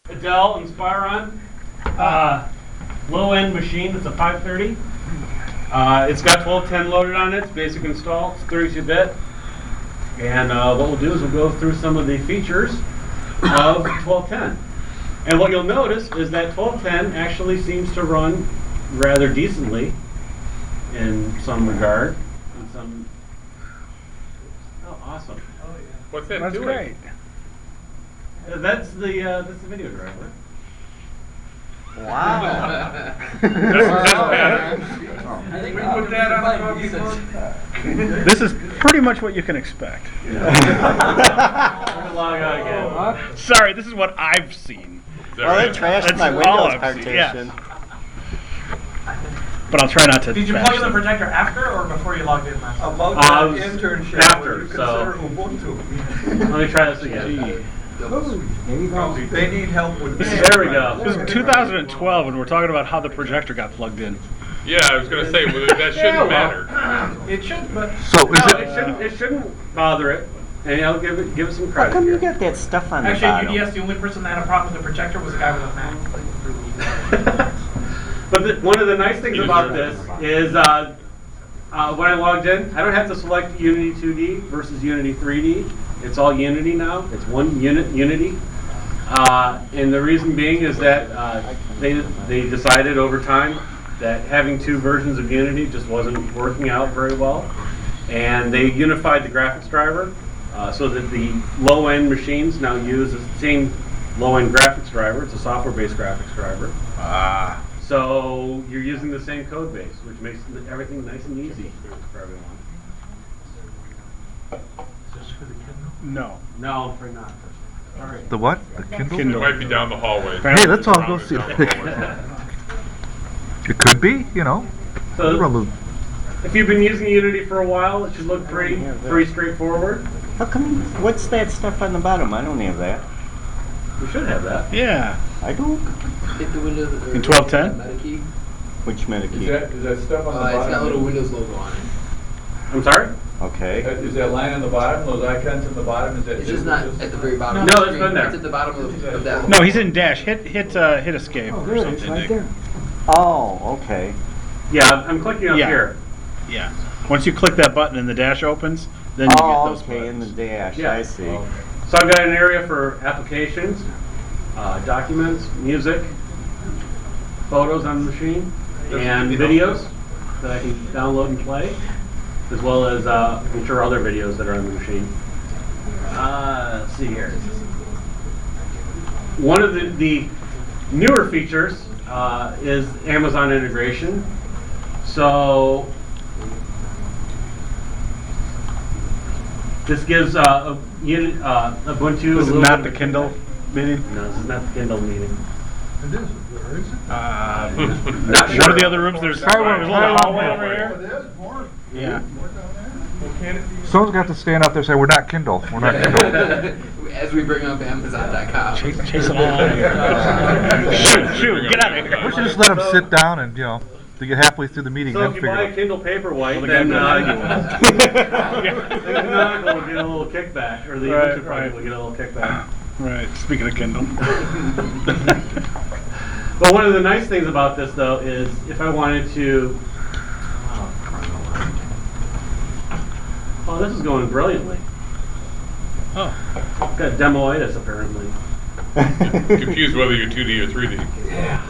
a Dell Inspiron low-end machine. It's a 530. It's got 1210 loaded on it. It's basic install. It's 32-bit. And what we'll do is we'll go through some of the features of 1210. And what you'll notice is that 1210 actually seems to run rather decently in some regard. In some, oh, awesome! What's that That's doing? great. That's the video driver. Wow. I think we put that on the book. This is pretty much what you can expect. Log out again. Sorry, this is what I've seen. Well, they trashed That's my all Windows I've seen, partition. But I'll try not to. Did you plug in the projector after or before you logged in last time? About that internship, after, would you so- consider Ubuntu? Let me try this again. They need help with this. There we go. This is 2012, and we're talking about how the projector got plugged in. Yeah, I was going to say, well, that shouldn't matter. It should, but So is No, it? it shouldn't bother it, and I'll give it some How credit. come you here. got that stuff on the actually, bottom? UDS, the only person that had a problem with the projector was a guy with a Mac. But one of the nice things about this is when I logged in, I don't have to select Unity 2D versus Unity 3D. It's all Unity now. It's one Unity. And the reason being is that they decided over time that having two versions of Unity just wasn't working out very well. And they unified the graphics driver so that the low-end machines now use the same low-end graphics driver. It's a software-based graphics driver. So you're using the same code base, which makes everything nice and easy for everyone. No. No, I'm afraid not. All right. The what? The Kindle? It might be down the hallway. Hey, let's all go Probably see down it. the hallway. It could be, you know. So if you've been using Unity for a while, it should look pretty straightforward. How come? What's that stuff on the bottom? I don't have that. You should have that. Yeah. I don't. Hit the Windows. In 1210? Meta key. Which meta key? Is that stuff on the bottom? It's got a little Windows logo on it. I'm sorry? Okay. Is that line on the bottom, those icons on the bottom, is that? It's just not at the very bottom. No, of the it's screen. been there. It's at the bottom of that. No, he's in dash. Hit escape or something. Oh, okay. Yeah, I'm clicking up Yeah. here. Yeah. Once you click that button and the dash opens, then you get Oh, those okay, in the buttons. dash. Yeah. I see. So I've got an area for applications, documents, music, photos on the machine, and videos that I can download and play, as well as I'm sure other videos that are on the machine. Let's see here. One of the newer features is Amazon integration. So this gives Ubuntu. This is not the Kindle meeting? No, this is not the Kindle meeting. It is, or is it? Not One sure. of the other rooms, there's a little hallway over here. Oh, it is, more. Yeah. More down there? Well, can it be? Someone's got to stand up there and say, we're not Kindle. We're not Kindle. As we bring up Amazon.com. Chase them all out of here. Shoot, get out of here. We should just let them sit down and, you know, to get halfway through the meeting, So then if you figure buy it a out. Kindle Paperwhite, Well, then the the Canonical will get a little kickback, or the Right, Ubuntu project will get a little kickback. Right, speaking of Kindle. But one of the nice things about this, though, is if I wanted to... Oh, this is going brilliantly. Oh. Got demoitis, apparently. Confused whether you're 2D or 3D. Yeah.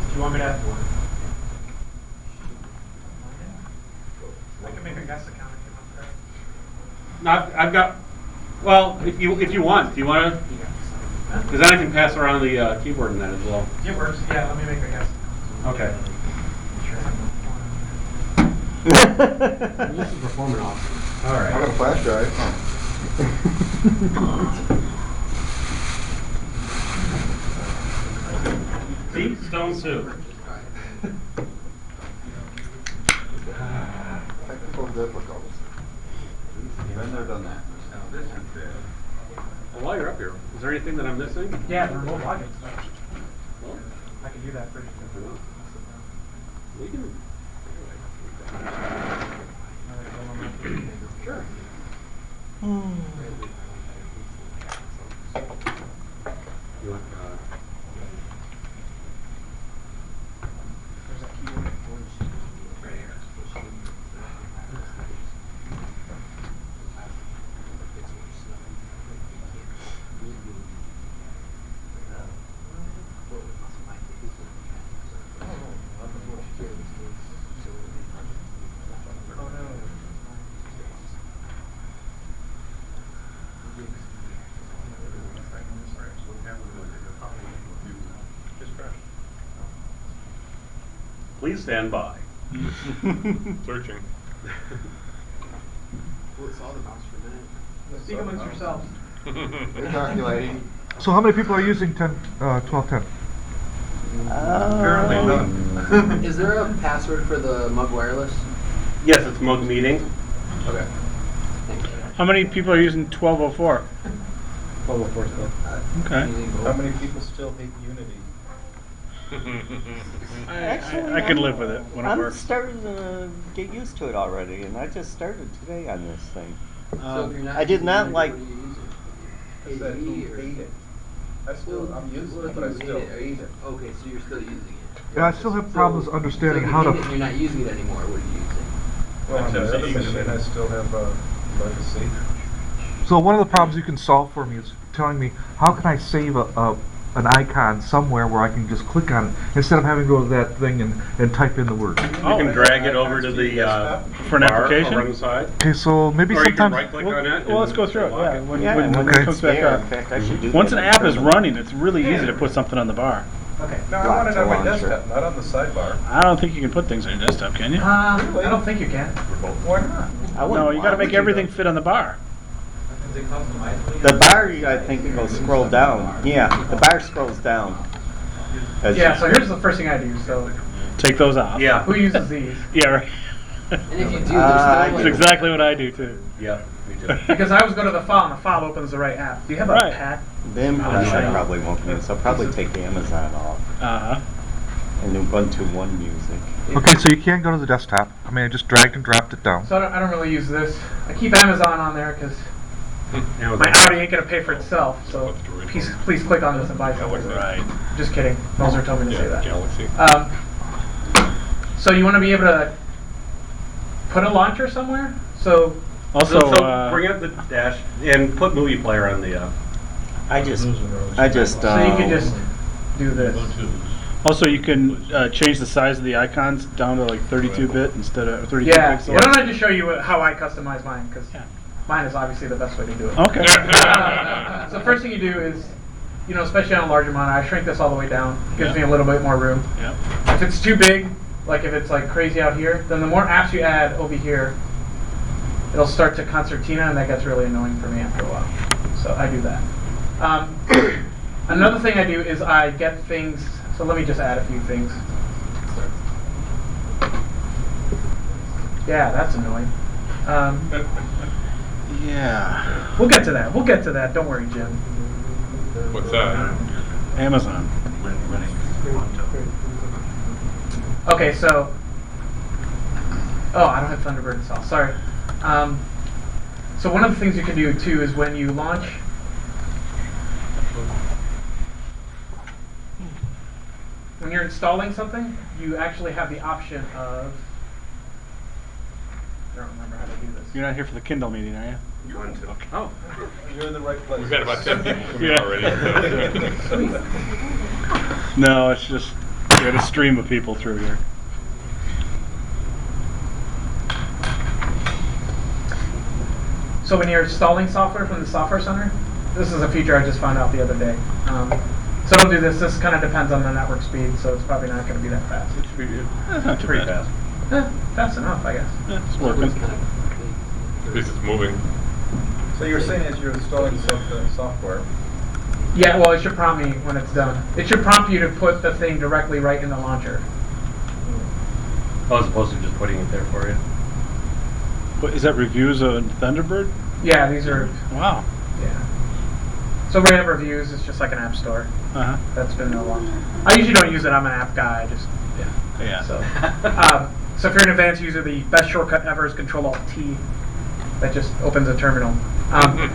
Do you want me to? I can make a guest account if you want that. No, I've got... Well, if you want, do you want to... Because then I can pass around the keyboard in that as well. It works. Yeah, let me make a guest. Okay. This is performing awesome. All right. I got a flash drive. See? Stone soup. Technical difficulties. Been there, done that. Well, while you're up here, is there anything that I'm missing? Yeah, the remote login stuff. Well, I can do that for you. we can... Sure. You want, There's a keyboard. Right here. Please stand by. Searching. Well, it's all the mouse for a minute. Speak amongst yourselves. They're calculating. So how many people are using 1210? Apparently none. Is there a password for the Mug Wireless? Yes, it's Mug Meeting. Okay. Thank you. How many people are using 1204? Oh, of course, though. Okay. Using both. How many people still hate Unity? I can live with it when it I'm works. starting to get used to it already, and I just started today on this thing. So if you're not I did using not Unity, like- what are you using? I said who ADE or- hate it. I'm using Well, it, but I if you still hate it, are you- hate it. Okay, so you're still using it. Yeah, I still have problems So- understanding so if how you to. hate it and you're not using it anymore, what are you using? Well, on the other machine, I still have legacy. So one of the problems you can solve for me is telling me how can I save an icon somewhere where I can just click on it instead of having to go to that thing and type in the word. You can drag it over to the For an bar application? over on the side. Okay, so maybe Or you can sometimes. right-click on it. Well, let's and go through it. lock Yeah, when, Yeah, when, and when Okay. it comes back there, up. in fact, I should do Once that an on app is terminal. running, it's really easy to put something on the bar. Okay. No, I want it on my Launcher. desktop, not on the sidebar. I don't think you can put things on your desktop, can you? I don't think you can. Why not? I wouldn't No, you gotta want make to. everything fit on the bar. The bar, I think, will scroll down. Yeah, the bar scrolls down. As Yeah, you- so here's the first thing I do. So Take those off. Yeah. who uses these? Yeah, right. And if you do, there's I no That's do. like, exactly what I do too. Yeah, me too. Because I always go to the file and the file opens the right app. Do you have a Right. pack? The Impress I probably won't use. I'll probably take Amazon off. Uh-huh. And Ubuntu One Music. Okay, so you can't go to the desktop. I mean, I just dragged and dropped it down. So I don't really use this. I keep Amazon on there because my Audi ain't gonna pay for itself. So please click on this and buy something. Right. Just kidding. Moser told me to say that. Galaxy. So you want to be able to put a launcher somewhere? So Also, So bring up the dash and put movie player on the. I just, so you can just do this. also you can change the size of the icons down to like 32-bit instead of 32 Yeah. pixels. Why don't I just show you how I customize mine? Because Yeah. mine is obviously the best way to do it. Okay. So first thing you do is, especially on a larger monitor, I shrink this all the way down. Gives Yeah. me a little bit more room. Yep. If it's too big, like if it's like crazy out here, then the more apps you add over here, it'll start to concertina, and that gets really annoying for me after a while. So I do that. Another thing I do is I get things. So let me just add a few things. Yeah, that's annoying. Yeah. We'll get to that. We'll get to that. Don't worry, Jim. What's that? Amazon. Okay, so. Oh, I don't have Thunderbird installed. Sorry. So one of the things you can do too is when you launch. When you're installing something, you actually have the option of. I don't remember how to do this. You're not here for the Kindle meeting, are you? You want to? Okay. Oh. You're in the right place. We've got about 10 people coming already. No, it's just we had a stream of people through here. So when you're installing software from the Software Center, this is a feature I just found out the other day. So don't do this. This kind of depends on the network speed, so it's probably not going to be that fast. It's not too Pretty bad. fast. Fast enough, I guess. Yeah, it's working. At least it's moving. So you're saying as you're installing software, Yeah, well, it should prompt me when it's done. It should prompt you to put the thing directly right in the launcher. Oh, as opposed to just putting it there for you. What, is that reviews on Thunderbird? Yeah, these are, Wow. yeah. So Red Reviews is just like an app store. Uh-huh. That's been there a long time. I usually don't use it. I'm an app guy. I just, Yeah. So if you're an advanced user, the best shortcut ever is Control-Alt-T. That just opens a terminal.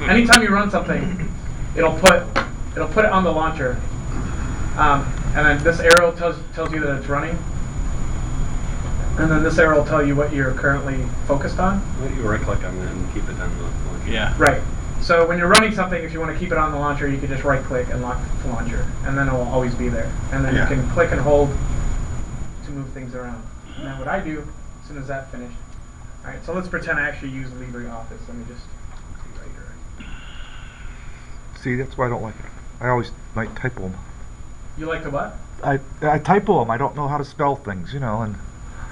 Anytime you run something, it'll it'll put it on the launcher, and then this arrow tells you that it's running, and then this arrow will tell you what you're currently focused on. Why don't you right click on that and keep it on the launcher? Yeah. Right. So when you're running something, if you want to keep it on the launcher, you can just right click and lock the launcher, and then it will always be there. And then Yeah. you can click and hold to move things around. And then what I do, as soon as that's finished, all right, so let's pretend I actually use LibreOffice. Let me just see right here. See, that's why I don't like it. I always like typo them. You like to what? I typo them. I don't know how to spell things, you know. And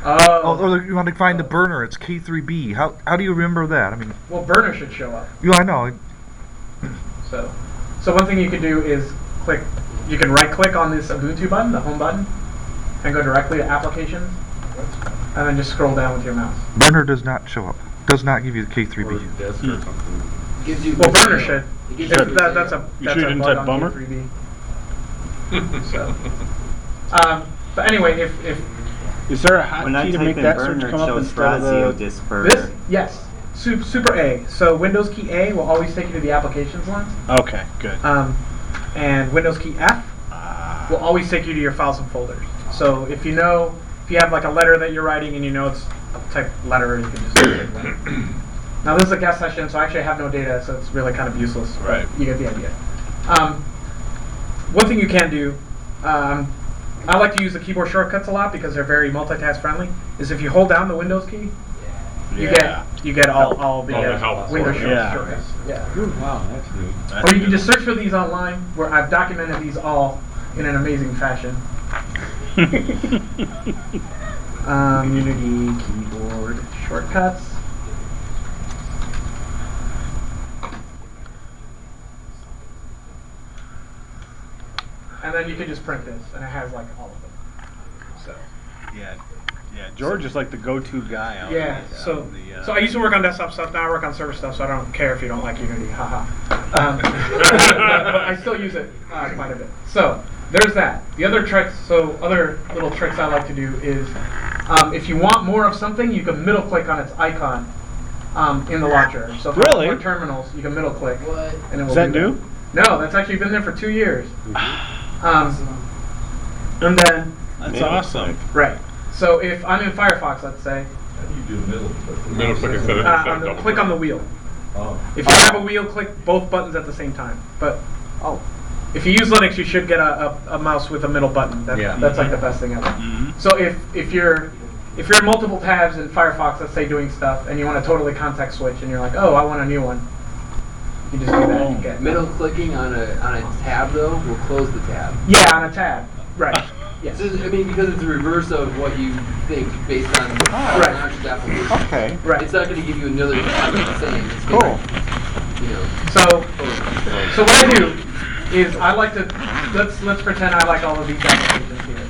or you want to find the burner? It's K3B. How do you remember that? I mean, well, burner should show up. you know, I know. So one thing you can do is click. You can right click on this Ubuntu button, the home button, and go directly to Applications, and then just scroll down with your mouse. Burner does not show up. Does not give you the Or K3B. disk or something. Gives you Well, burner should. It gives If you that's a You that's sure you a didn't bug type on bummer? K3B. So, but anyway, if Is there a hotkey When I to type make in that search burner, it come up shows instead Razio of the... disk burner. this, yes, Super A. So Windows key A will always take you to the Applications lines, Okay, good. and Windows key F will always take you to your files and folders. So if you have like a letter that you're writing and you know it's a type letter, you can just type it letter. Now this is a guest session, so I actually have no data, so it's really kind of useless. But Right. you get the idea. One thing you can do, I like to use the keyboard shortcuts a lot because they're very multitask friendly, is if you hold down the Windows key, you get all the the help Windows for it. Yeah. shortcuts. Yeah. Wow, that's neat. That's Or you can good. just search for these online, where I've documented these all in an amazing fashion. Unity keyboard shortcuts. And then you can just print this, and it has like all of them. So. Yeah, George is like the go-to guy out Yeah, there. so I used to work on desktop stuff, now I work on server stuff, so I don't care if you don't like Unity, haha. But I still use it quite a bit. So, there's that. The other other little tricks I like to do is, if you want more of something, you can middle click on its icon in the launcher. So if you want Really? more terminals, you can middle click. What? And it will Is that do new? No, that's actually been there for 2 years. And then, That's awesome. right. So if I'm in Firefox, let's say, Middle click instead of double click on the wheel. If you have a wheel, click both buttons at the same time. But if you use Linux, you should get a mouse with a middle button. That's like the best thing ever. So if you're in multiple tabs in Firefox, let's say doing stuff, and you want to totally context switch, and you're like, oh, I want a new one, you can just do that and get Middle clicking on a tab though will close the tab. Yeah, on a tab. Right. Yes. So, I mean, because it's the reverse of what you think based on the launcher's application. Okay. Right. It's not going to give you another tab that's the same. It's Cool. gonna, you know. So what I do is I like to let's pretend I like all of these applications here.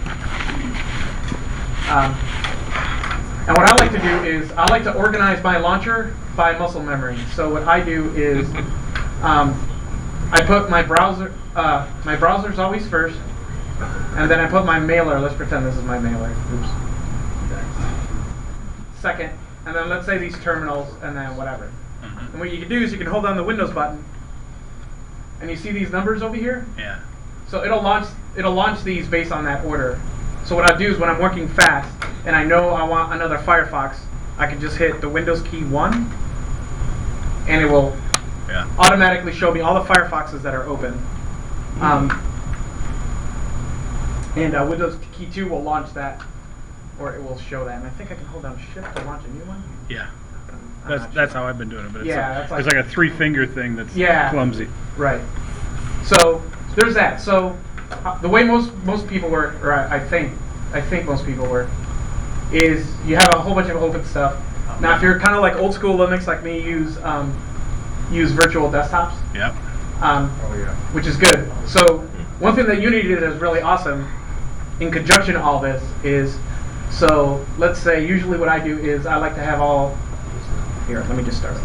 And what I like to do is I like to organize my launcher by muscle memory. So what I do is I put my browser. My browser's always first, and then I put my mailer. Let's pretend this is my mailer. Oops. Second, and then let's say these terminals, and then whatever. And what you can do is you can hold down the Windows button, and you see these numbers over here. Yeah. So it'll launch these based on that order. So what I do is when I'm working fast and I know I want another Firefox, I can just hit the Windows key 1, and it will automatically show me all the Firefoxes that are open. And Windows key 2 will launch that, or it will show that. And I think I can hold down Shift to launch a new one. Yeah. I'm not That's sure. how I've been doing it, but it's, Yeah, that's it's like a 3-finger thing that's clumsy. Right. So there's that. So the way most people work, or I think most people work, is you have a whole bunch of open stuff. Now, if you're kind of like old school Linux like me, use virtual desktops. Yep. Which is good. So one thing that Unity did is really awesome, in conjunction to all this, is so let's say usually what I do is I like to have all. Here, let me just start.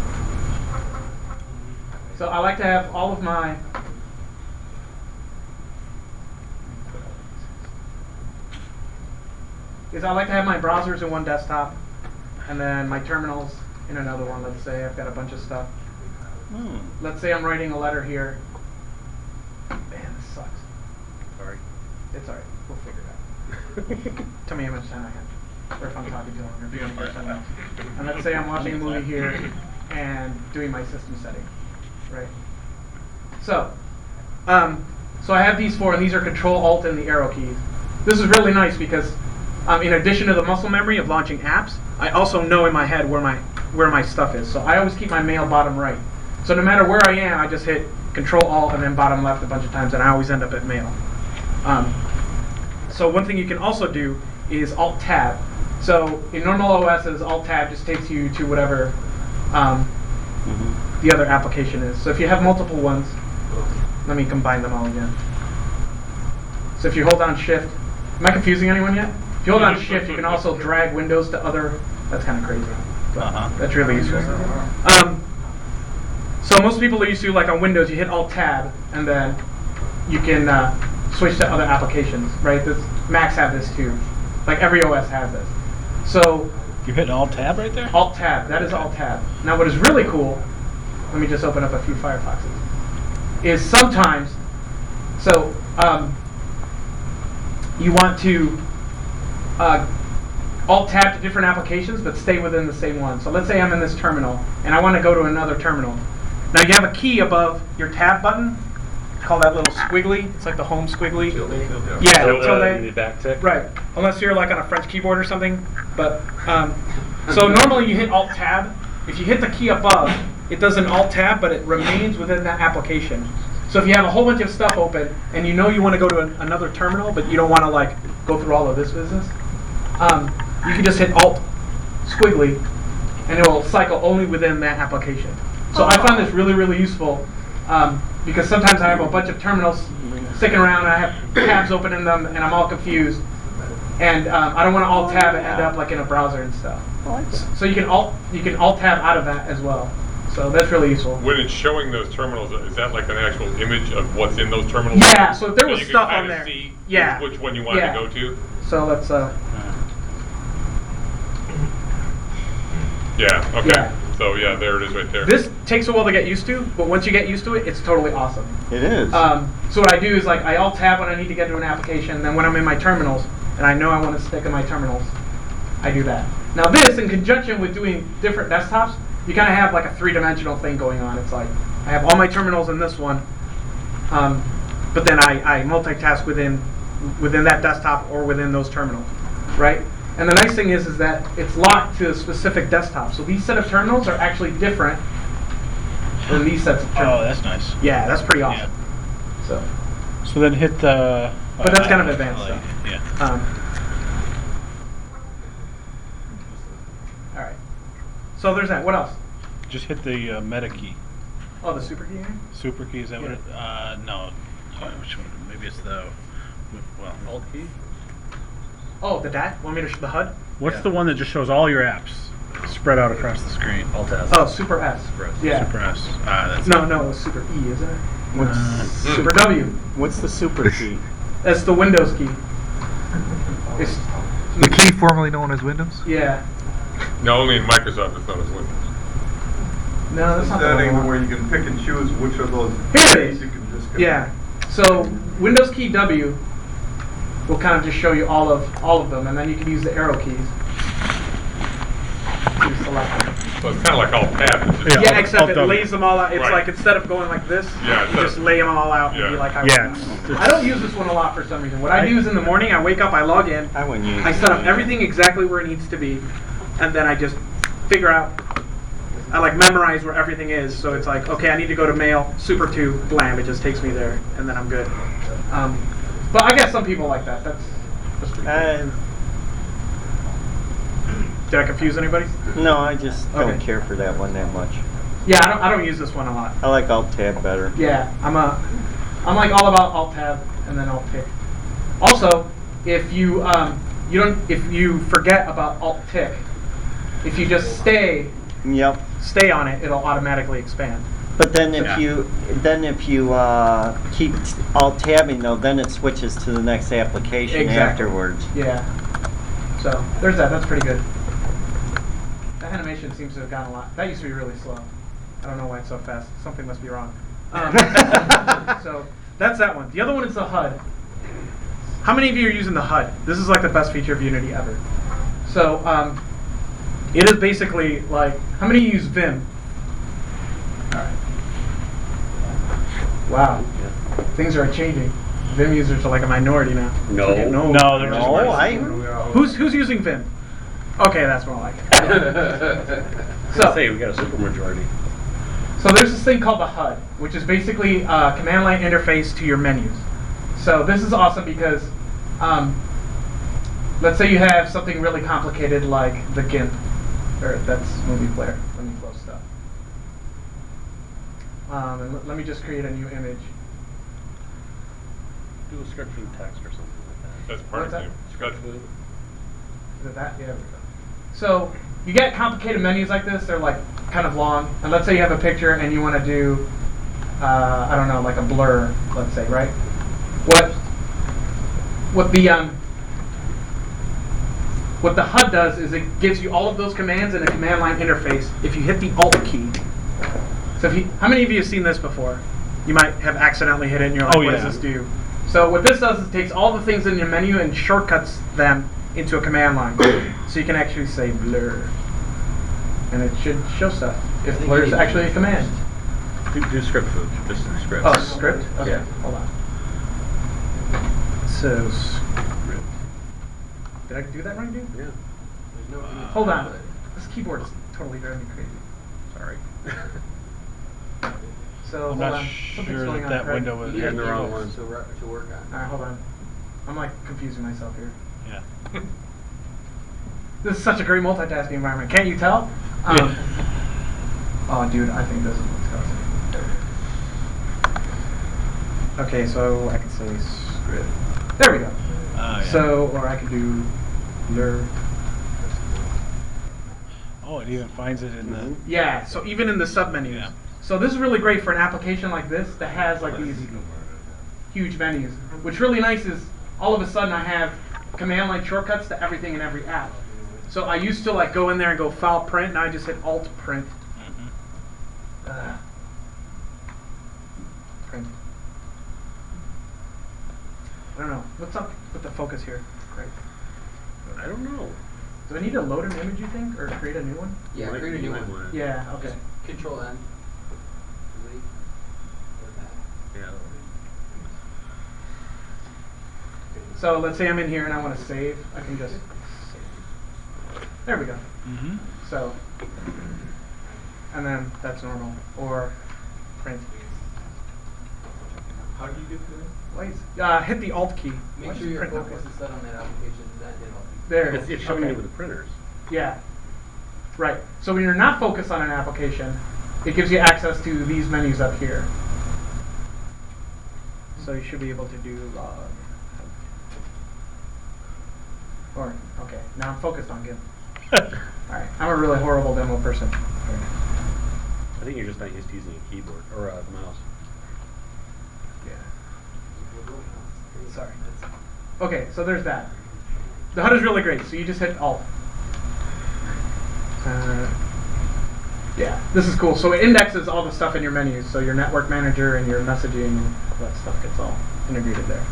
So I like to have all of my browsers in one desktop, and then my terminals in another one. Let's say I've got a bunch of stuff. Let's say I'm writing a letter here. Man, sorry. It's alright, we'll figure it out. Tell me how much time I have, or if I'm talking too long, or if you're gonna hear something else. And let's say I'm watching a movie here and doing my system setting, right? So, so I have these four, and these are Control, Alt, and the arrow keys. This is really nice because, in addition to the muscle memory of launching apps, I also know in my head where my stuff is. So I always keep my mail bottom right. So no matter where I am, I just hit Control, Alt, and then bottom left a bunch of times, and I always end up at mail. So one thing you can also do is Alt Tab. So in normal OSs, Alt Tab just takes you to whatever the other application is. So if you have multiple ones, let me combine them all again. So if you hold down Shift, am I confusing anyone yet? If you hold down Shift, you can also drag windows to other. That's kind of crazy. That's really useful. So most people are used to, like on Windows, you hit Alt Tab, and then you can switch to other applications, right? Macs have this too. Like every OS has this. So You're hitting Alt Tab right there? Alt Tab, that is Alt Tab. Now what is really cool, let me just open up a few Firefoxes, is sometimes, so you want to Alt Tab to different applications but stay within the same one. So let's say I'm in this terminal and I want to go to another terminal. Now you have a key above your tab button, call that little squiggly. It's like the home squiggly. Yeah, tilde. Backtick. Right, unless you're like on a French keyboard or something. But so normally you hit Alt Tab. If you hit the key above, it does an Alt Tab, but it remains within that application. So if you have a whole bunch of stuff open and you know you want to go to another terminal, but you don't want to like go through all of this business, you can just hit Alt squiggly, and it will cycle only within that application. So I found this really, really useful because sometimes I have a bunch of terminals sticking around, and I have tabs open in them, and I'm all confused. And I don't want to Alt Tab and end up like in a browser and stuff. So you can Alt Tab out of that as well. So that's really useful. When it's showing those terminals, is that like an actual image of what's in those terminals? Yeah. So if there was you can stuff kinda on there, see yeah, which one you want to go to. So let's. Yeah. Okay. Yeah. So yeah, there it is right there. This takes a while to get used to, but once you get used to it, it's totally awesome. It is. So what I do is like I Alt Tab when I need to get to an application, and then when I'm in my terminals and I know I want to stick in my terminals, I do that. Now this, in conjunction with doing different desktops, you kind of have like a three-dimensional thing going on. It's like I have all my terminals in this one, but then I multitask within that desktop or within those terminals, right? And the nice thing is that it's locked to a specific desktop. So these set of terminals are actually different than these sets of terminals. Oh, that's nice. Yeah, that's pretty awesome. Yeah. So then hit the. But that's kind of advanced stuff. Yeah. All right. So there's that. What else? Just hit the meta key. Oh, the super key. Super key, is that what it? No. Which one? Maybe it's the. Well, Alt key. Oh, the DAT? Want me to show the HUD? What's the one that just shows all your apps spread out across the screen? Alt S. Oh, Super S. Yeah. Super S. That's No, it's Super E, isn't it? Super W. What's the super key? That's the Windows key. It's The key formerly known as Windows? yeah. No, only in Microsoft it's not as Windows. No, that's not the Setting one. where you can pick and choose which of those Here it is. you can just Yeah. So Windows key W will kind of just show you all of them, and then you can use the arrow keys to select them. So it's kind of like Alt Tab. It's just Yeah, except Alt it W. lays them all out. It's Right. like instead of going like this, Yeah, you just lay them all out and yeah. be like, Yeah, I don't use this one a lot for some reason. What I do is in the morning, I wake up, I log in, I wouldn't use I set up everything exactly where it needs to be, and then I just figure out, I like memorize where everything is. So it's like, okay, I need to go to mail, super 2, blam, it just takes me there, and then I'm good. But I guess some people like that. That's pretty cool. Did I confuse anybody? No, I just don't Okay. care for that one that much. Yeah, I don't use this one a lot. I like Alt Tab better. Yeah, I'm like all about Alt Tab and then Alt Tick. Also, if you if you forget about Alt Tick, if you just stay on it, it'll automatically expand. But then if Yeah. you keep Alt Tabbing though, then it switches to the next application Exactly. afterwards. Yeah. So there's that. That's pretty good. The animation seems to have gotten a lot. That used to be really slow. I don't know why it's so fast. Something must be wrong. So that's that one. The other one is the HUD. how many of you are using the HUD? This is like the best feature of Unity ever. So it is basically like, how many of you use Vim? All right. Wow, things are changing. Vim users are like a minority now. No. Okay, No, they're just No, I, Who's using Vim? Okay, that's more like it. So say we got a super majority. So there's this thing called the HUD, which is basically a command line interface to your menus. So this is awesome because, let's say you have something really complicated like the GIMP, or that's movie player. Let me close stuff. And let me just create a new image. Do a script through text or something like that. That's part What's of that? it. Script. Is it that? Yeah, there we go. So you get complicated menus like this. They're like kind of long. And let's say you have a picture and you want to do, I don't know, like a blur, let's say, right? What the HUD does is it gives you all of those commands in a command line interface if you hit the Alt key. So how many of you have seen this before? You might have accidentally hit it and you're like, what does this do? So what this does is it takes all the things in your menu and shortcuts them into a command line. So you can actually say blur. And it should show stuff if blur is actually a command. Do script food. Just do script. Oh, script? Okay, Yeah. hold on. So, script. Did I do that right, dude? Yeah. Hold on. This keyboard is totally driving me crazy. Sorry. So, I'm hold not on. Something's sure going that on, that Craig. window was. You need the a wrong keyboard one. to work on. Alright, hold on. I'm like confusing myself here. Yeah. This is such a great multitasking environment. Can't you tell? Oh, dude, I think this is what's going. Okay, so I can say script. There we go. Yeah. So, or I could do blur. Oh, it even finds it in the. Yeah, so even in the submenus. Yeah. So this is really great for an application like this that has like these huge menus. What's really nice is all of a sudden I have command line shortcuts to everything in every app. So I used to like go in there and go file print, now I just hit alt print. Print. I don't know. What's up with the focus here? Great. I don't know. Do I need to load an image, you think, or create a new one? Yeah, create a new one. Yeah, okay. Control N. Delete. Yeah. So let's say I'm in here and I want to save. I can just save. There we go. Mm-hmm. So, and then that's normal. Or print. How do you get to Wait, hit the Alt key. Make Why sure does your print not focus work? is set on that application. That did help. There. It's showing okay. you with the printers. Yeah. Right. So when you're not focused on an application, it gives you access to these menus up here. So you should be able to do log. Or, okay, now I'm focused on GIMP. Alright, I'm a really horrible demo person. I think you're just not used to using a keyboard or a mouse. Yeah. Sorry. Okay, so there's that. The HUD is really great, so you just hit Alt. Yeah, this is cool. So it indexes all the stuff in your menus, so your network manager and your messaging and all that stuff gets all integrated there.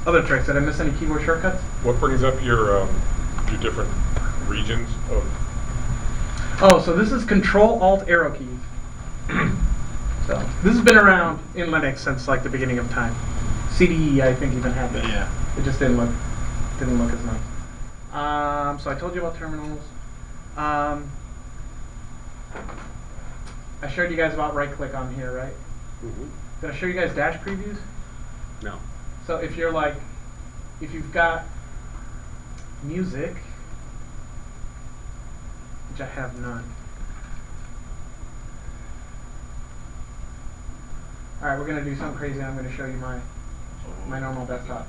Other tricks, did I miss any keyboard shortcuts? What brings up your different regions of? Oh, so this is Control Alt Arrow keys. So this has been around in Linux since like the beginning of time. CDE, I think, even had this. Yeah. It just didn't look as nice. So I told you about terminals. I showed you guys about right click on here, right? Mm-hmm. Did I show you guys dash previews? No. So if you're like, if you've got music, which I have none. Alright, we're gonna do something crazy. I'm gonna show you my normal desktop.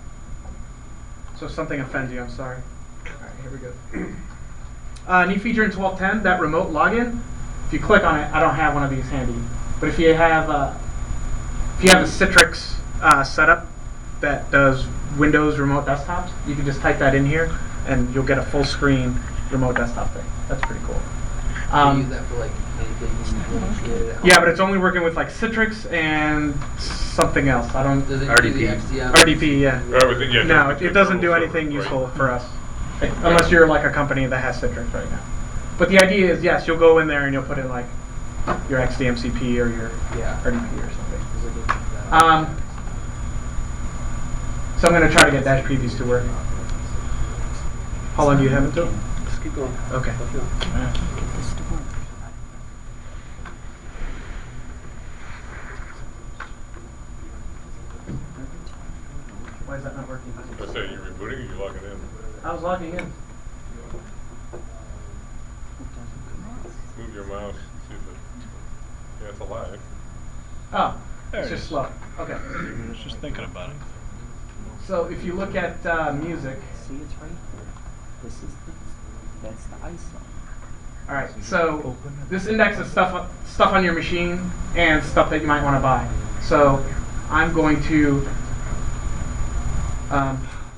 So if something offends you, I'm sorry. Alright, here we go. Neat feature in 1210, that remote login. If you click on it, I don't have one of these handy. But if you have a Citrix setup that does Windows remote desktops, you can just type that in here and you'll get a full screen remote desktop thing. That's pretty cool. Can you use that for like anything? Yeah, but it's only working with like Citrix and something else. I don't. Does it do the RDP. XDM? RDP, yeah. Yeah, No, just it doesn't do internal anything server, useful right. for us, unless you're like a company that has Citrix right now. But the idea is, yes, you'll go in there and you'll put in like your XDMCP or your RDP or something. So I'm going to try to get Dash Previews to work. How long do you have it till? Just keep going. Okay. Why is that not working? I say, you rebooting or you logging in? I was logging in. Move your mouse, see if it, yeah, it's alive. Oh, There it's it just is. slow. Okay. I was just thinking about it. So if you look at music, See, it's right here. This is that's the ISO. all right. So this indexes stuff on your machine and stuff that you might want to buy. So I'm going to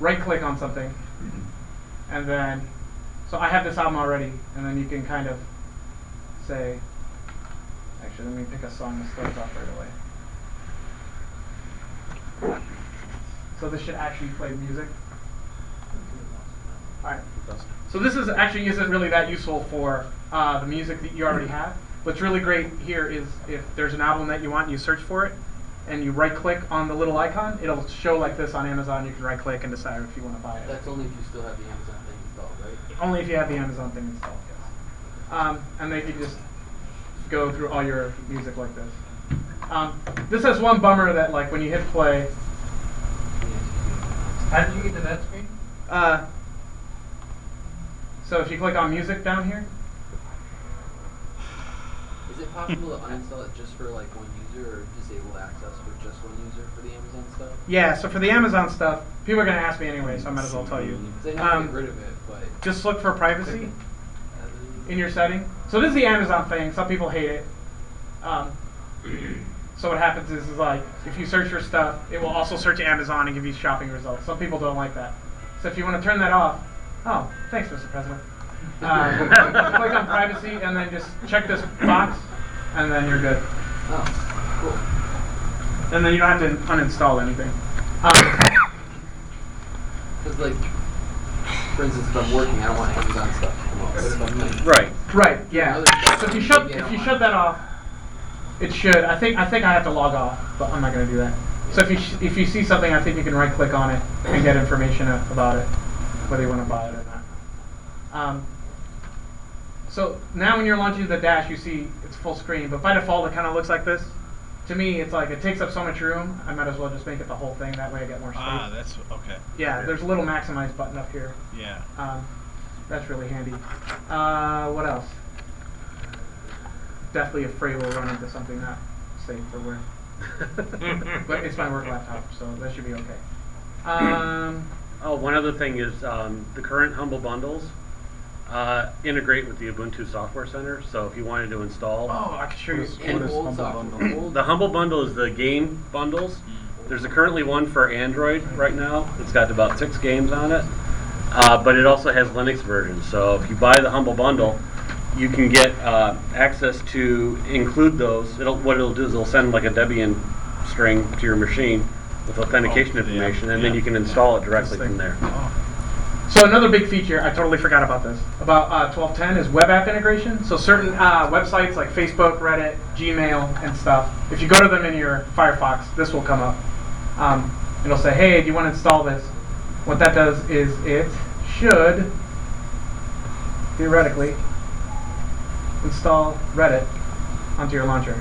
right-click on something, and then so I have this album already, and then you can kind of say, actually, let me pick a song that starts off right away. So this should actually play music. Alright. So this is actually isn't really that useful for the music that you already have. What's really great here is if there's an album that you want, you search for it, and you right-click on the little icon, it'll show like this on Amazon. You can right-click and decide if you want to buy it. That's only if you still have the Amazon thing installed, right? Only if you have the Amazon thing installed, yes. And then you can just go through all your music like this. This has one bummer that like when you hit play. How did you get to that screen? So if you click on music down here, Is it possible to uninstall it just for like one user or disable access for just one user for the Amazon stuff? yeah. So for the Amazon stuff, people are going to ask me anyway, so I might as well tell you. They have to get rid of it, but Just look for privacy in your setting. So this is the Amazon thing. Some people hate it. So what happens is like if you search for stuff, it will also search Amazon and give you shopping results. Some people don't like that. So if you want to turn that off, oh, thanks, Mr. President. Click on privacy and then just check this box, and then you're good. oh, cool. And then you don't have to uninstall anything. Because like, for instance, if I'm working, I don't want Amazon stuff to come up. But if I'm like, Right. Right. Yeah. Other stuff, So if you maybe I shut don't that off, it should. I think I have to log off, but I'm not going to do that. So if you see something, I think you can right click on it and get information about it, whether you want to buy it or not. So now when you're launching the Dash, you see it's full screen, but by default it kind of looks like this. To me, it's like it takes up so much room. I might as well just make it the whole thing. That way I get more space. Ah, that's okay. Yeah, there's a little maximize button up here. Yeah. That's really handy. What else? Definitely afraid we'll run into something not safe for work. But it's my work laptop, so that should be okay. Oh, one other thing is the current Humble bundles integrate with the Ubuntu Software Center. So if you wanted to install, Oh, I can show you. And old software. Old, the Humble bundle is the game bundles. There's currently one for Android right now. It's got about 6 games on it, but it also has Linux versions. So if you buy the Humble bundle, you can get access to include those. What it'll do is it'll send like a Debian string to your machine with authentication information, and then you can install it directly from there. So another big feature, I totally forgot about this, about 1210 is web app integration. So certain websites like Facebook, Reddit, Gmail, and stuff, if you go to them in your Firefox, this will come up. It'll say, hey, do you want to install this? What that does is it should, theoretically, install Reddit onto your launcher.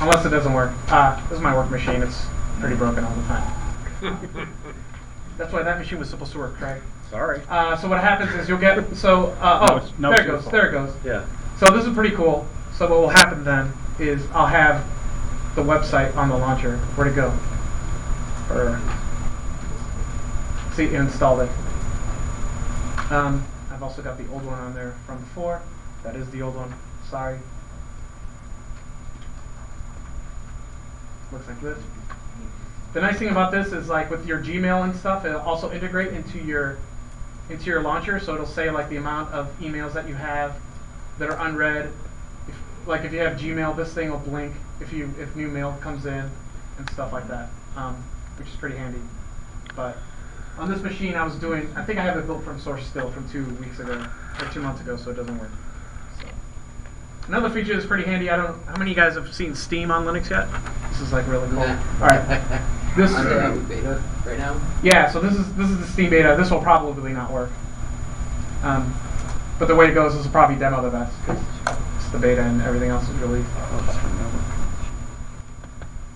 Unless it doesn't work. This is my work machine. It's pretty broken all the time. That's why that machine was supposed to work, Craig. Sorry. So what happens is you'll get, so, no, there it's it your goes, fault. there it goes. Yeah. So this is pretty cool. So what will happen then is I'll have the website on the launcher. Where'd it go? See, it installed it. I've also got the old one on there from before. That is the old one. Sorry. Looks like this. The nice thing about this is like with your Gmail and stuff, it'll also integrate into your launcher. So it'll say like the amount of emails that you have, that are unread. Like if you have Gmail, this thing will blink if new mail comes in and stuff like that, which is pretty handy. But on this machine, I think I have it built from source still from 2 weeks ago or 2 months ago, so it doesn't work. So. Another feature that's pretty handy. How many of you guys have seen Steam on Linux yet? This is like really cool. Nah. All right. This. I'm in beta right now. Yeah. So this is the Steam beta. This will probably not work. But the way it goes, this will probably demo the best. It's the beta and everything else is released.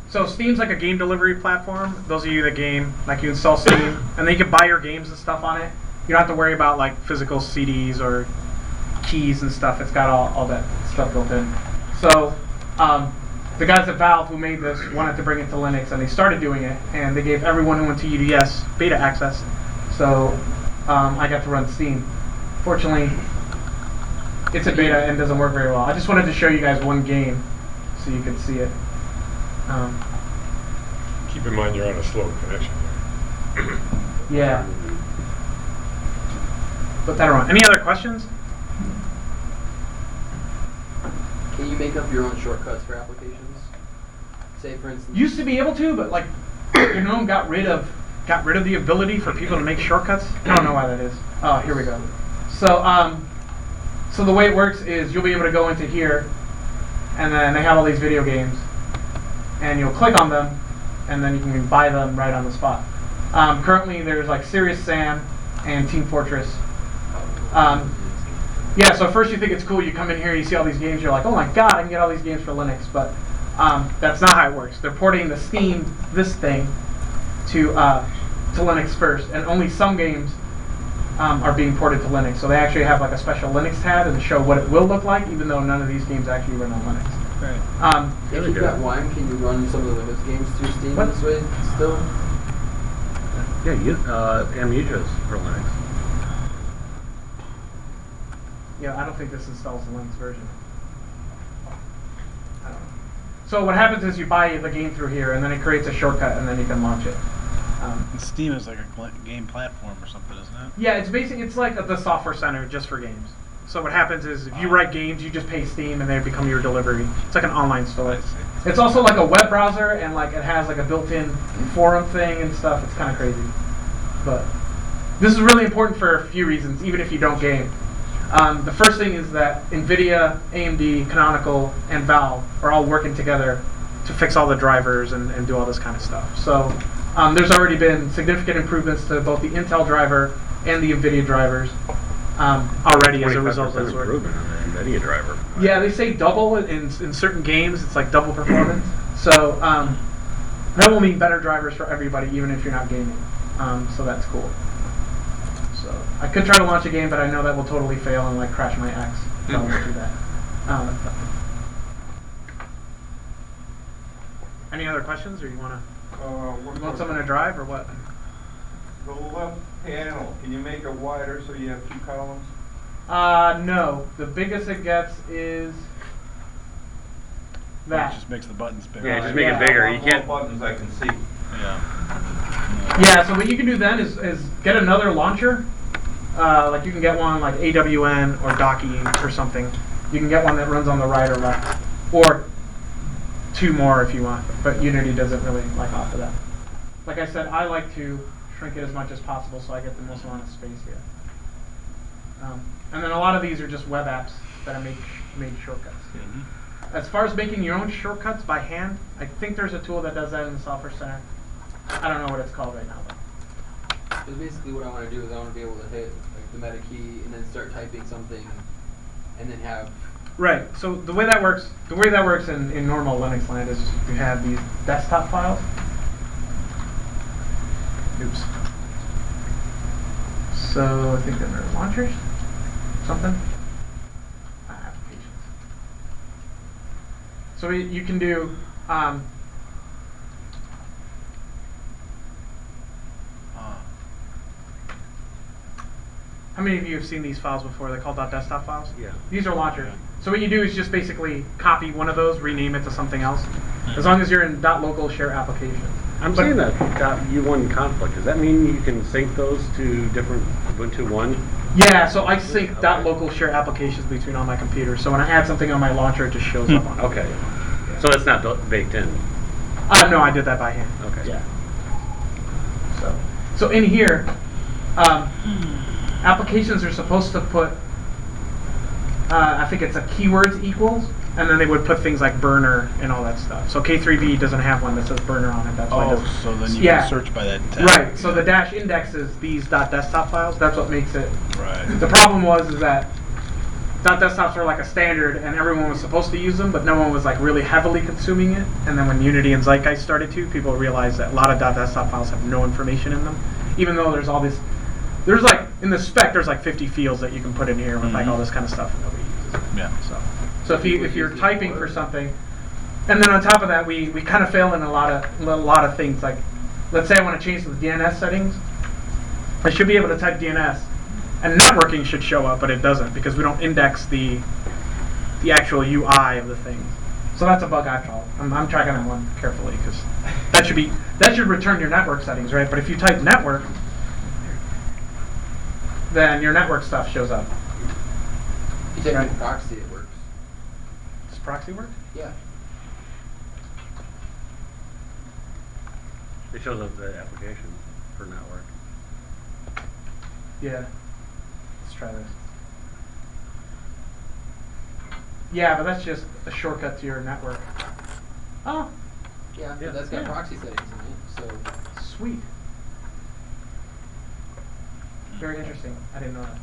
So Steam's like a game delivery platform. Those of you that game, like you install Steam, and then you can buy your games and stuff on it. You don't have to worry about like physical CDs or keys and stuff. It's got all that stuff built in. So the guys at Valve who made this wanted to bring it to Linux, and they started doing it, and they gave everyone who went to UDS beta access. So I got to run Steam. Fortunately, it's a beta and doesn't work very well. I just wanted to show you guys one game so you could see it. Keep in mind you're on a slow connection there. Yeah. Put that around. Any other questions? Can you make up your own shortcuts for applications? Say, for instance. Used to be able to, but like GNOME got rid of the ability for people to make shortcuts. I don't know why that is. Oh, here we go. So the way it works is you'll be able to go into here, and then they have all these video games, and you'll click on them, and then you can buy them right on the spot. Currently, there's like Serious Sam and Team Fortress. Yeah, so first you think it's cool, you come in here, you see all these games, you're like, oh my god, I can get all these games for Linux, but that's not how it works. They're porting the Steam, this thing, to Linux first, and only some games are being ported to Linux. So they actually have like a special Linux tab and show what it will look like, even though none of these games actually run on Linux. Right. If you've got Wine, can you run some of the Linux games through Steam this way still? Yeah, Amnesia's for Linux. Yeah, I don't think this installs the Linux version. I don't know. So what happens is you buy the game through here, and then it creates a shortcut, and then you can launch it. And Steam is like a game platform or something, isn't it? Yeah, it's like the software center just for games. So what happens is if you write games, you just pay Steam, and they become your delivery. It's like an online store. It's also like a web browser, and like it has like a built-in forum thing and stuff. It's kind of crazy. But this is really important for a few reasons, even if you don't game. The first thing is that NVIDIA, AMD, Canonical, and Valve are all working together to fix all the drivers and do all this kind of stuff. So there's already been significant improvements to both the Intel driver and the NVIDIA drivers already as a result of this work. Improvement on the NVIDIA driver. Yeah, they say double in certain games. It's like double performance. So that will mean better drivers for everybody, even if you're not gaming. So that's cool. So I could try to launch a game, but I know that will totally fail and like crash my X. So I won't do that. Any other questions, or you want someone to drive, or what? The left panel, can you make it wider so you have two columns? No. The biggest it gets is that. It just makes the buttons bigger. Yeah, just make it bigger. You can't. Buttons I can see. Yeah. Yeah, so what you can do then is get another launcher. Like you can get one like AWN or Docky or something. You can get one that runs on the right or left. Or two more if you want. But Unity doesn't really like offer that. Like I said, I like to shrink it as much as possible so I get the most amount of space here. And then a lot of these are just web apps that I made shortcuts. Mm-hmm. As far as making your own shortcuts by hand, I think there's a tool that does that in the Software Center. I don't know what it's called right now, though. Because basically what I want to do is I want to be able to hit like the meta key and then start typing something, and then have. Right. So the way that works in normal Linux land is you have these desktop files. Oops. So I think then there's launchers, something. Applications. So you can do. How many of you have seen these files before? They're called .desktop files? Yeah. These are launchers. So what you do is just basically copy one of those, rename it to something else. As long as you're in .local share application. I'm seeing that .u1 conflict. Does that mean you can sync those to different Ubuntu 1 Yeah, so I sync .local share applications between all my computers. So when I add something on my launcher, it just shows up on it. Okay. So that's not baked in. No, I did that by hand. Okay. Yeah. So in here, applications are supposed to put, I think it's a keywords equals, and then they would put things like burner and all that stuff. So K3B doesn't have one that says burner on it. That's why it Oh, doesn't. so then you Yeah. can search by that tag. Right. So the dash indexes these .desktop files. That's what makes it. Right. The problem is that .desktops are like a standard, and everyone was supposed to use them, but no one was like really heavily consuming it. And then when Unity and Zeitgeist started to, people realized that a lot of .desktop files have no information in them, even though there's all this. There's like in the spec, there's like 50 fields that you can put in here with like all this kind of stuff, and nobody uses it. Yeah. So if you're typing for something, and then on top of that, we kind of fail in a lot of things. Like, let's say I want to change the DNS settings, I should be able to type DNS, and networking should show up, but it doesn't because we don't index the actual UI of the thing. So that's a bug I found. I'm tracking that one carefully because that should return your network settings, right? But if you type network, then your network stuff shows up. You type Right. in proxy, it works. Does proxy work? Yeah. It shows up the application for network. Yeah. Let's try this. Yeah, but that's just a shortcut to your network. Oh, Yeah, Yeah. that's got Yeah. proxy settings in it, so. sweet. Very interesting. I didn't know that.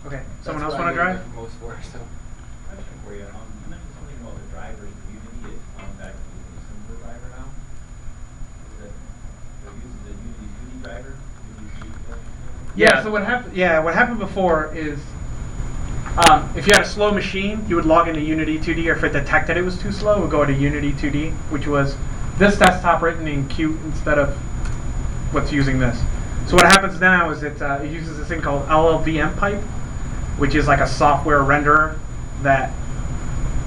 Okay, someone else That's want to what I drive? get most for, so. Question for you. You mentioned something about the drivers in Unity. It's gone back to using a simpler driver now. Is it, they're using the Unity 2D driver? Unity 2D Yeah. So what happened? Yeah, what happened before is, if you had a slow machine, you would log into Unity 2D, or if it detected it was too slow, it would go to Unity 2D, which was this desktop written in Qt instead of what's using this. So what happens now is it uses this thing called LLVM pipe, which is like a software renderer that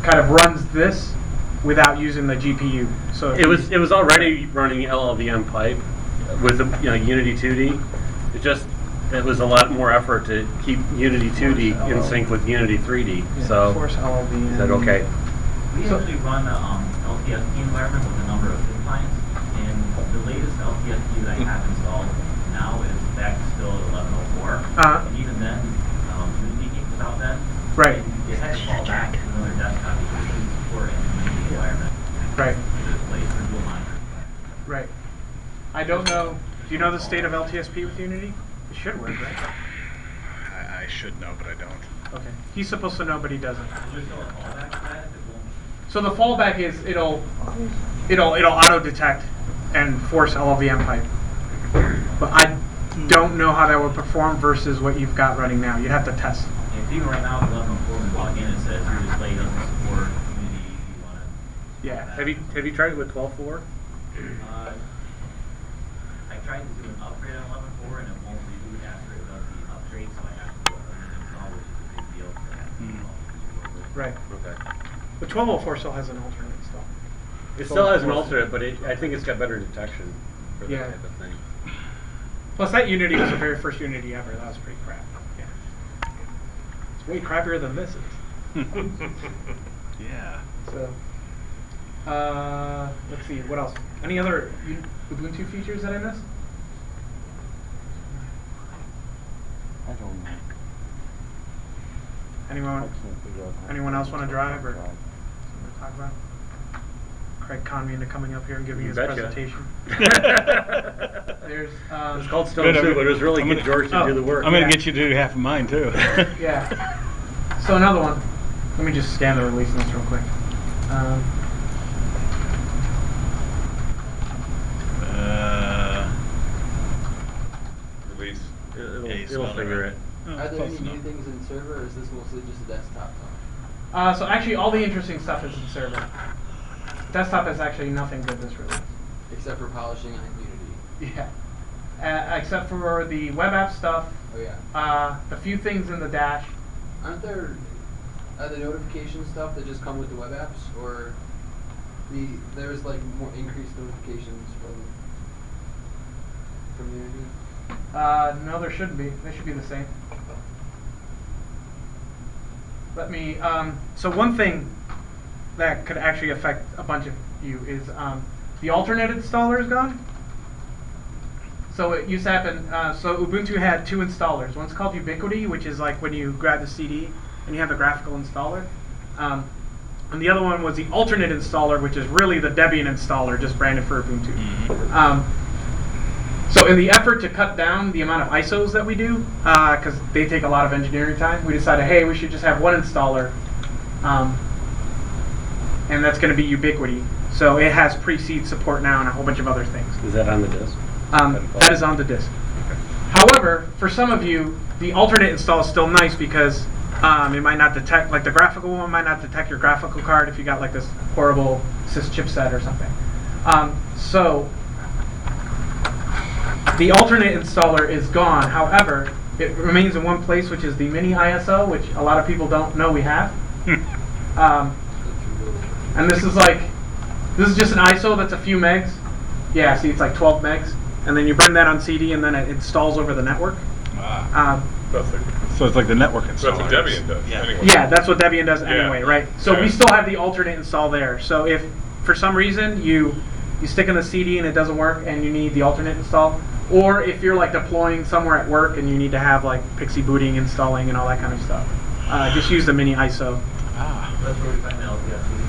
kind of runs this without using the GPU. So It was already running LLVM pipe with Unity 2D. It was a lot more effort to keep Unity 2D in sync with Unity 3D. Yeah, So force LLVM. is that okay? We actually run a LTSP environment with a number of thin clients, and the latest LTSP that I have installed now is back still at 1104. And even then, Unity came without that. Right. And it had to fall back to another desktop because it didn't support a Unity environment. Right. This place for dual monitors. Right. I don't know. Do you know the state of LTSP with Unity? It should work, right? I should know, but I don't. Okay. He's supposed to know, but he doesn't. Is there still a fallback to that? It won't. So the fallback is it'll auto detect and force LLVM pipe. But I don't know how that would perform versus what you've got running now. You'd have to test. If even right now, 1104, when you log in, it says your display doesn't support Unity. You want to. Yeah. Have you tried it with 12.4? I tried to do an upgrade on 11.4 and it won't reboot after it does the upgrade, so I have to do an install, which is a big deal. So I have to do all the Right. Okay. The 1204 still has an alternate install. It still has an alternate, but I think it's got better detection for that Yeah. type of thing. Plus, that Unity was the very first Unity ever. That was pretty crap. Yeah. It's way crappier than this is. Yeah. So, let's see. What else? Any other Ubuntu features that I missed? I don't know. Anyone else want to drive or something to talk about? Craig conned me into coming up here and giving You his betcha. presentation. There's It's called Stone Good, Soup, but it was really I'm good gonna- George to do the work. I'm gonna Yeah. get you to do half of mine too. Yeah. So another one. Let me just scan the release notes real quick. Release. It'll figure it. Oh, Are there close any new enough. things in server, or is this mostly just a desktop talk? So actually, all the interesting stuff is in server. Desktop is actually nothing good this release. Except for polishing on Unity. Yeah. Except for the web app stuff. Oh yeah. The few things in the dash. Aren't there the notification stuff that just come with the web apps, or there's like more increased notifications from Unity? No, there shouldn't be. They should be the same. Let me, so one thing that could actually affect a bunch of you is the alternate installer is gone. So it used to happen, so Ubuntu had 2 installers. One's called Ubiquity, which is like when you grab the CD and you have a graphical installer. And the other one was the alternate installer, which is really the Debian installer, just branded for Ubuntu. So in the effort to cut down the amount of ISOs that we do, because they take a lot of engineering time, we decided, hey, we should just have one installer, and that's going to be Ubiquity. So it has pre-seed support now and a whole bunch of other things. Is that on the disk? That is on the disk. However, for some of you, the alternate install is still nice because it might not detect, like the graphical one might not detect your graphical card if you got like this horrible sys chipset or something. So the alternate installer is gone. However, it remains in one place, which is the mini ISO, which a lot of people don't know we have. And this is just an ISO that's a few megs. Yeah, see, it's like 12 megs. And then you bring that on CD, and then it installs over the network. So it's like the network installer. That's what Debian does. Anyway. Yeah, that's what Debian does Yeah. anyway, right? So we still have the alternate install there. So if for some reason you stick in the CD and it doesn't work and you need the alternate install, or if you're like deploying somewhere at work and you need to have like Pixie booting, installing, and all that kind of stuff, just use the mini ISO. That's where we find the LTSB.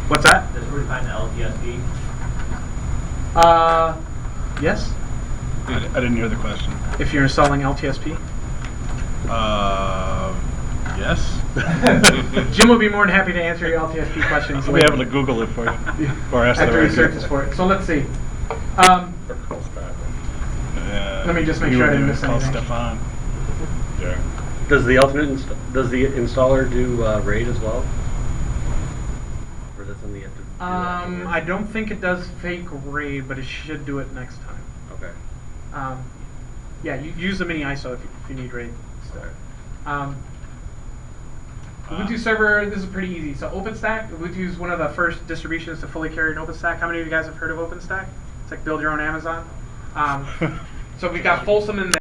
What's that? That's where we find the LTSB. Yes. I didn't hear the question. If you're installing LTSP. Yes. Jim will be more than happy to answer your LTSP questions I'll be later. able to Google it for you. Or ask the After he right searches people. for it. So let's see. Let me just make sure I didn't miss Call anything. Stefan. Yeah. Does the installer do RAID as well? Or is that something you have to do afterwards? I don't think it does fake RAID, but it should do it next time. Okay. Yeah, you use the mini ISO if you need RAID. Ubuntu server, this is pretty easy. So OpenStack, Ubuntu is one of the first distributions to fully carry an OpenStack. How many of you guys have heard of OpenStack? It's like build your own Amazon. So we've got Folsom in there.